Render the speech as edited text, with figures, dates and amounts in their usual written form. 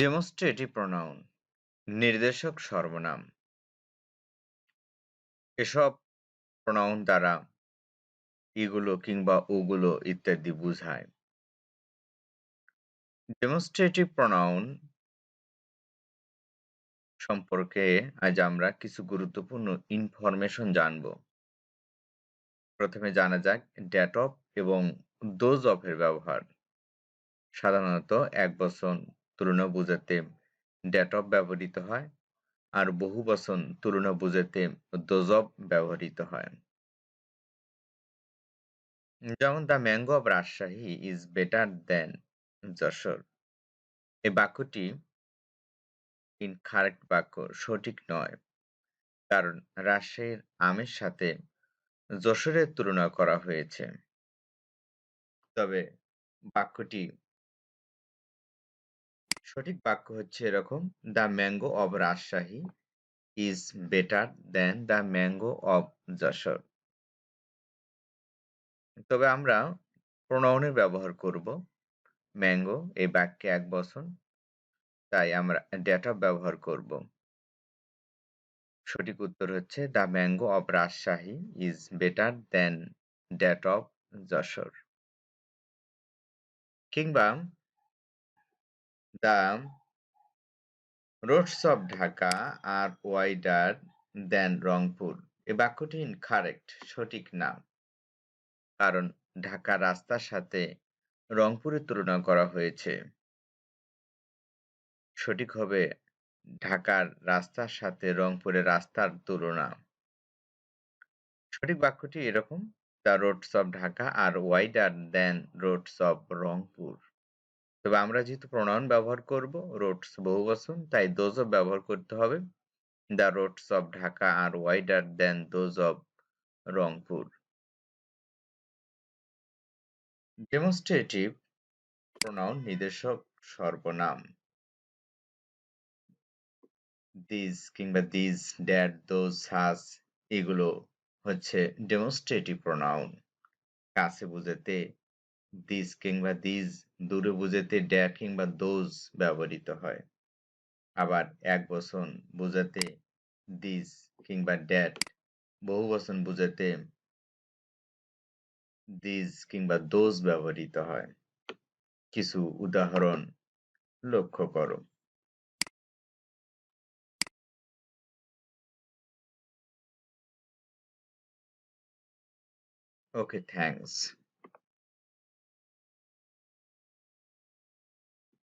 Demonstrative pronoun নির্দেশক সর্বনাম। এসব প্রোনাউন দ্বারা ইগুলো কিংবা ওগুলো ইত্যাদি বুঝায়। ডেমনস্ট্রেটিভ প্রোনাউন সম্পর্কে আজ আমরা কিছু গুরুত্বপূর্ণ ইনফরমেশন জানব। প্রথমে জানা যাক ডেট অফ এবং দোজ অফ এর ব্যবহার। সাধারণত এক বচন তুলনা বোঝাতে ডেট অফ ব্যবহৃত হয়, আর বহু বচন তুলনা বোঝাতে দোজ অফ ব্যবহৃত হয়। যেমন the mango of Rajshahi is better দেন যশোর। এই বাক্যটি ইনকারেক্ট বাক্য, সঠিক নয়, কারণ রাজশাহীর আমের সাথে যশোরের তুলনা করা হয়েছে। তবে বাক্যটি সঠিক বাক্য হচ্ছে এরকম: the mango of Rajshahi is better then the mango of Jessore. তবে আমরা প্রোনাউনের ব্যবহার করব। ম্যাঙ্গো এই বাক্যে এক বচন, তাই আমরা ডেট অফ ব্যবহার করব। সঠিক উত্তর হচ্ছে the mango of Rajshahi is better than that of Jashore. কিংবা the roads of Dhaka are wider than Rangpur. এই বাক্যটি ইনকারেক্ট, সঠিক না, কারণ ঢাকার রাস্তার সাথে রংপুরের তুলনা করা হয়েছে। সঠিক হবে ঢাকার রাস্তার সাথে রংপুরের রাস্তার তুলনা। সঠিক বাক্যটি এরকম: the roads of Dhaka are wider than roads of Rangpur. তবে আমরা যেহেতু প্রোনাউন ব্যবহার করব, রোডস বহুবচন, তাই দোজ অফ ব্যবহার করতে হবে। The roads of Dhaka are wider than those of Rangpur. Demonstrative pronoun নির্দেশক সর্বনাম। দিস কিংবা দিস, দ্যাট, দোজ, হাজ এগুলো হচ্ছে ডেমনস্ট্রেটিভ প্রোনাউন। কাছে বোঝাতে দিস কিংবা দিস, দূরে বোঝাতে দ্যাট কিংবা দোজ ব্যবহৃত হয়। আবার এক বচন বোঝাতে দিস কিংবা দ্যাট, বহু বচন বোঝাতে দিস কিংবা দোজ ব্যবহৃত হয়। কিছু উদাহরণ লক্ষ্য করো। ওকে, থ্যাঙ্কস।